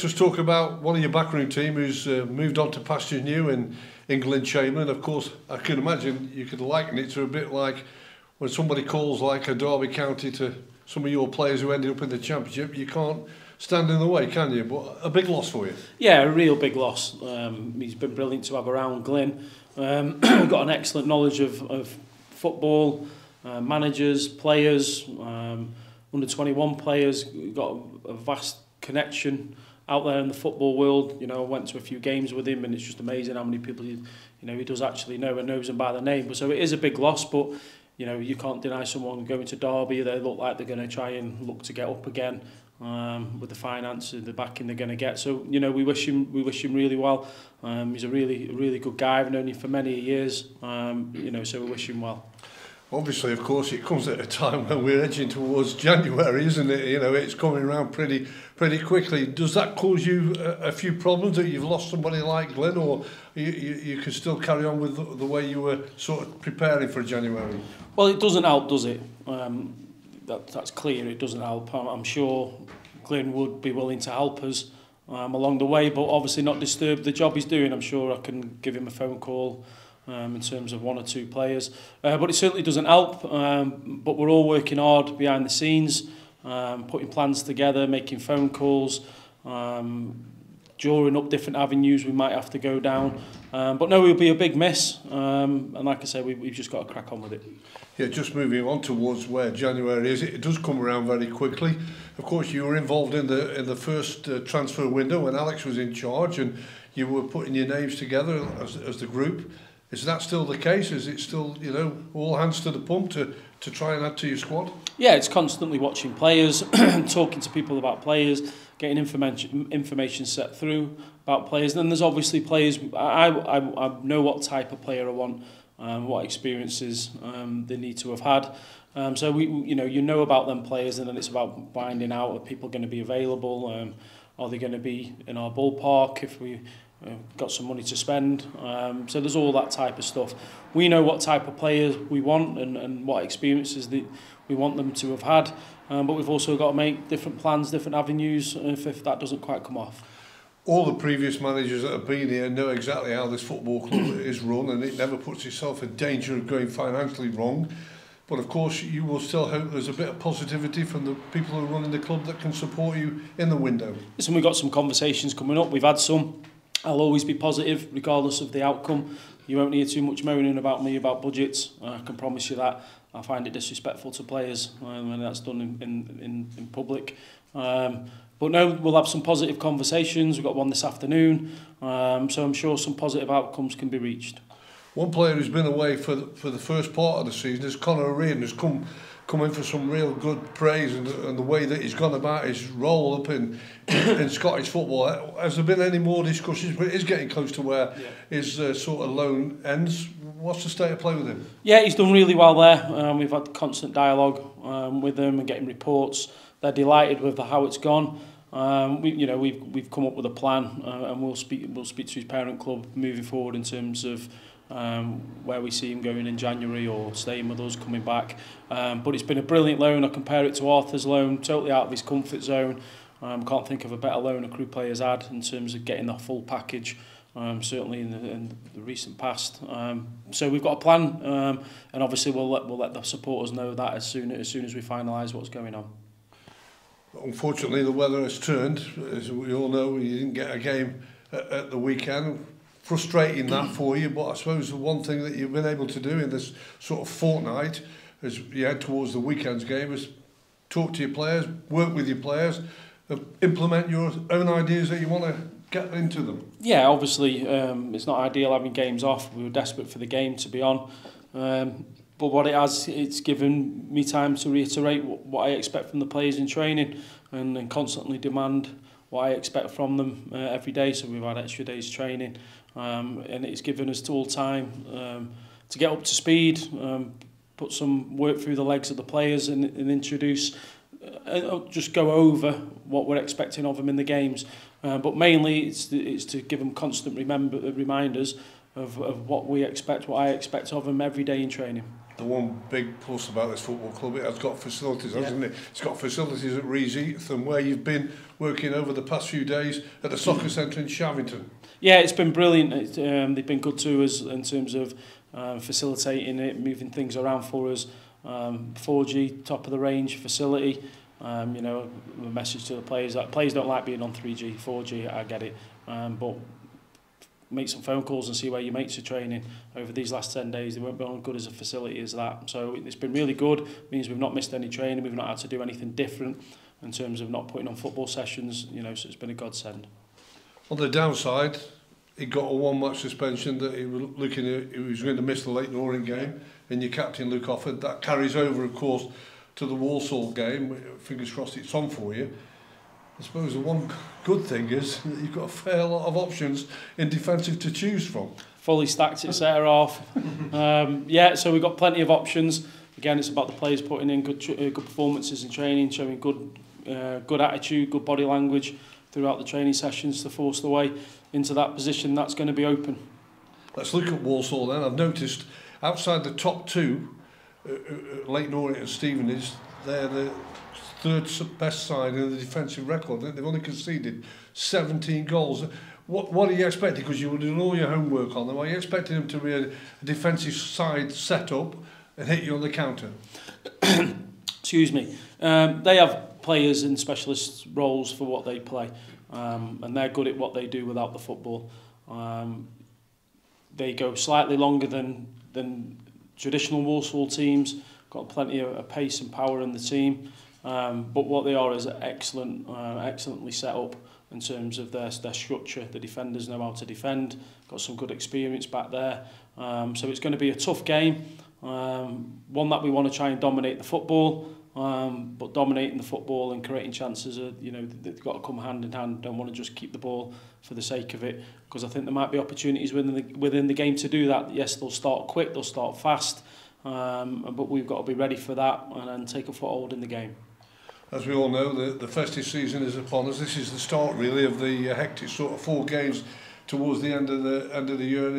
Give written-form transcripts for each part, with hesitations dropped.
just talk about one of your backroom team who's moved on to pastures new in England Chamberlain. Of course, I can imagine you could liken it to a bit like when somebody calls like a Derby County to some of your players who ended up in the Championship. You can't stand in the way, can you? But a big loss for you. Yeah, a real big loss. He's been brilliant to have around, Glyn. Got an excellent knowledge of football, managers, players, under 21 players. Got a vast connection out there in the football world. You know, I went to a few games with him, and it's just amazing how many people he does actually know and knows them by the name. But so it is a big loss, but you know, you can't deny someone going to Derby. They look like they're going to try and look to get up again with the finances, the backing they're going to get. So you know, we wish him really well. He's a really good guy. I've known him for many years. You know, so we wish him well. Obviously, of course, it comes at a time when we're edging towards January, isn't it? You know, it's coming around pretty quickly. Does that cause you a few problems that you've lost somebody like Glyn, or you can still carry on with the way you were sort of preparing for January? Well, it doesn't help, does it? That's clear. It doesn't help. I'm sure Glyn would be willing to help us along the way, but obviously not disturb the job he's doing. I'm sure I can give him a phone call in terms of one or two players, but it certainly doesn't help. But we're all working hard behind the scenes, putting plans together, making phone calls, drawing up different avenues we might have to go down. But no, it'll be a big miss, and like I say, we've just got to crack on with it. Yeah, just moving on towards where January is, it does come around very quickly. Of course, you were involved in the first transfer window when Alex was in charge, and you were putting your names together as the group. Is that still the case? Is it still, you know, all hands to the pump to try and add to your squad? Yeah, it's constantly watching players, talking to people about players, getting information set through about players. And then there's obviously players. I know what type of player I want, what experiences they need to have had. So you know about them players, and then it's about finding out, are people going to be available? Are they going to be in our ballpark if we got some money to spend? So there's all that type of stuff. We know what type of players we want and what experiences we want them to have had, but we've also got to make different plans, different avenues if that doesn't quite come off. All the previous managers that have been here know exactly how this football club is run, and it never puts itself in danger of going financially wrong. But of course, you will still hope there's a bit of positivity from the people who are running the club that can support you in the window. Listen, we've got some conversations coming up. We've had some. I'll always be positive, regardless of the outcome. You won't hear too much moaning about me about budgets. I can promise you that. I find it disrespectful to players when that's done in public. But no, we'll have some positive conversations. We've got one this afternoon, so I'm sure some positive outcomes can be reached. One player who's been away for the first part of the season is Conor O'Riordan, who's come in for some real good praise, and the way that he's gone about his role up in Scottish football. Has there been any more discussions? But it is getting close to where his sort of loan ends. What's the state of play with him? Yeah, he's done really well there. We've had constant dialogue with him and getting reports. They're delighted with how it's gone. We've come up with a plan, and we'll speak to his parent club moving forward in terms of where we see him going in January or staying with us, coming back. But it's been a brilliant loan. I compare it to Arthur's loan, totally out of his comfort zone. Can't think of a better loan a Crewe player's had in terms of getting the full package, certainly in the recent past. So we've got a plan, and obviously we'll let the supporters know that as soon as we finalise what's going on. Unfortunately, the weather has turned. As we all know, you didn't get a game at the weekend. Frustrating that for you, but I suppose the one thing that you've been able to do in this sort of fortnight as you head towards the weekend's game is talk to your players, work with your players, implement your own ideas that you want to get into them. Yeah, obviously it's not ideal having games off. We were desperate for the game to be on, but what it's given me time to reiterate what I expect from the players in training and constantly demand what I expect from them every day. So we've had extra days training, and it's given us all time to get up to speed, put some work through the legs of the players and introduce, just go over what we're expecting of them in the games. But mainly it's to give them constant reminders of what we expect, what I expect of them every day in training. the one big plus about this football club, it has got facilities, hasn't it? It's got facilities at Rees Eatham, where you've been working over the past few days at the soccer centre in Shavington. Yeah, it's been brilliant. They've been good to us in terms of facilitating it, moving things around for us. 4G, top of the range facility. You know, the message to the players that players don't like being on 3G, 4G, I get it. But make some phone calls and see where your mates are training over these last 10 days. They won't be on good as a facility as that. So it's been really good. It means we've not missed any training. We've not had to do anything different in terms of not putting on football sessions. You know, so it's been a godsend. On the downside, he got a one-match suspension that he was looking at. He was going to miss the Leyton Orient game, and your captain Luke Offord. That carries over, of course, to the Walsall game. Fingers crossed it's on for you. I suppose the one good thing is that you've got a fair lot of options in defensive to choose from. Fully stacked at centre half. Yeah, so we've got plenty of options. Again, it's about the players putting in good performances in training, showing good attitude, good body language throughout the training sessions to force the way into that position that's going to be open. Let's look at Walsall then. I've noticed outside the top two, Leyton Orient and Stevenage, they're the third best side in the defensive record. They've only conceded 17 goals. What are you expecting? Because you were doing all your homework on them. Are you expecting them to be a defensive side set up and hit you on the counter? Excuse me. They have players in specialist roles for what they play, and they're good at what they do without the football. They go slightly longer than traditional Walsall teams. Got plenty of pace and power in the team. But what they are is excellently set up in terms of their structure. The defenders know how to defend, got some good experience back there. So it's going to be a tough game, one that we want to try and dominate the football, but dominating the football and creating chances, you know, they've got to come hand in hand. Don't want to just keep the ball for the sake of it, because I think there might be opportunities within the game to do that. Yes, they'll start quick, they'll start fast, but we've got to be ready for that and take a foothold in the game. As we all know, the festive season is upon us. This is the start, really, of the hectic sort of 4 games towards the end of the year and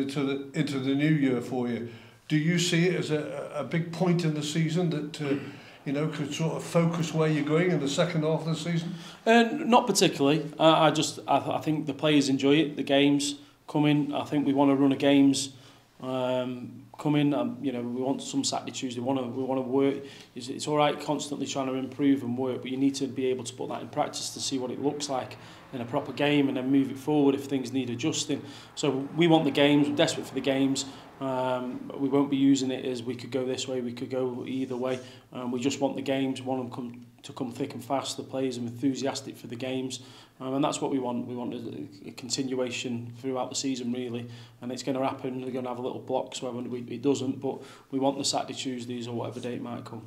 into the new year for you. Do you see it as a big point in the season that you know, could sort of focus where you're going in the second half of the season? Not particularly. I think the players enjoy it. The games coming. I think we want to run a games. Come in, you know, we want some Saturday, Tuesday, we want to work. It's all right constantly trying to improve and work, but you need to be able to put that in practice to see what it looks like in a proper game and then move it forward if things need adjusting. So we want the games, we're desperate for the games. We won't be using it as we could go this way, we could go either way. We just want the games, want them to come thick and fast. The players are enthusiastic for the games, and that's what we want. We want a continuation throughout the season, really, and it's going to happen. We're going to have a little blocks where it doesn't, but we want the Saturday, Tuesdays or whatever day it might come.